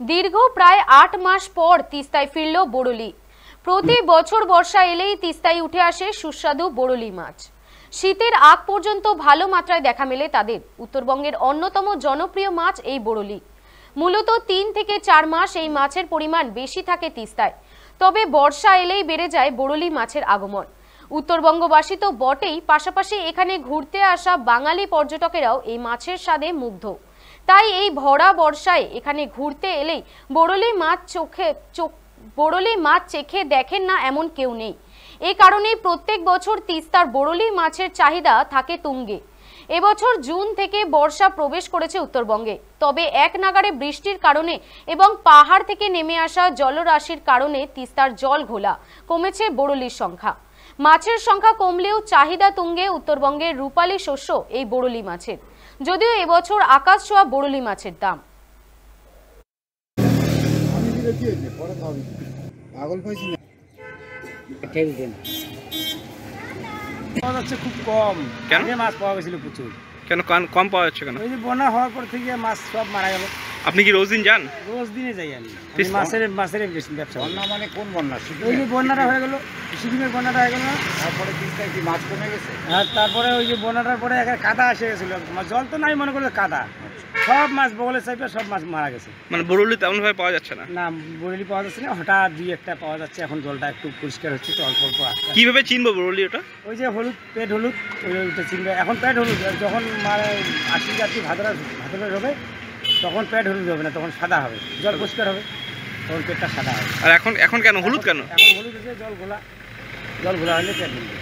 দীর্ঘ প্রায় ৮ মাস পর তিস্তায় ফিরল বড়লি। প্রতি বছর বর্ষা এলেই তিস্তায় উঠে আসে সুস্বাদু বড়লি মাছ। শীতের আগ পর্যন্ত ভালো মাত্রায় দেখা মেলে তাদের। উত্তরবঙ্গের অন্যতম জনপ্রিয় মাছ এই বড়লি। মূলত ৩ থেকে ৪ মাস এই মাছের পরিমাণ বেশি থাকে তিস্তায়। তবে বর্ষা এলেই বেড়ে যায় বড়লি মাছের আগমন। উত্তরবঙ্গবাসী তো বটেই, পাশাপাশি এখানে ঘুরতে আসা বাঙালি পর্যটকেরাও এই মাছের স্বাদে মুগ্ধ। তাই এই ভরা বর্ষায় এখানে ঘুরতে এলেই বড়লি মাছ চেখে দেখেন না এমন কেউ নেই। এই কারণেই প্রত্যেক বছর তিস্তার বড়লি মাছের চাহিদা থাকে তুঙ্গে। এবছর জুন থেকে বর্ষা প্রবেশ করেছে উত্তরবঙ্গে। তবে এক নাগাড়ে বৃষ্টির কারণে এবং পাহাড় থেকে নেমে আসা জলরাশির কারণে তিস্তার জল ঘোলা কমেছে বড়লির সংখ্যা। মাছের সংখ্যা কমলেও চাহিদা তুঙ্গে উত্তরবঙ্গের রূপালী শস্য এই বড়লি মাছের। যদিও এবছর আকাশ ছোঁয়া বড়লি মাছের দাম। খুব কম, মাছ পাওয়া গেছিল প্রচুর। কেন কম পাওয়া যাচ্ছে কেন? ওই যে বন্যা হওয়ার পর থেকে মাছ সব মারা গেল। আপনি কি রোজ দিন যান? রোজ দিনে যাই আমি। মাছের ব্যবসা। বন্যা মানে কোন বন্যা? ওই যে বন্যাটা হয়ে গেল, সিকিমের বন্যাটা হয়ে গেল না, তারপরে তিস্তায় কি মাছ কমে গেছে? আর তারপরে ওই যে বন্যাটার পরে একটা কাদা এসে গেছিল, জল তো নাই, মনে করলে কাদা, সব মাছ বগলের চাইপে সব মাছ মারা গেছে। মানে বড়লি তেমন ভাবে পাওয়া যাচ্ছে না? না, বড়লি পাওয়া যাচ্ছে না, হঠাৎ দুই একটা পাওয়া যাচ্ছে। এখন জলটা একটু পরিষ্কার হচ্ছে তো, অল্প অল্প আসছে। কিভাবে চিনবো বড়লি ওটা? ওই যে হলুদ, পেট হলুদ, ওইটা চিনবে। এখন পেট হলুদ, যখন মানে আশি যাত্রী ভাদরে হবে তখন পেট হলুদ হবে না, তখন সাদা হবে, জল পরিষ্কার হবে, তখন পেটটা সাদা হবে। আর এখন কেন হলুদ কেন? এখন হলুদ হচ্ছে জল ঘোলা হলে পেট হলুদ।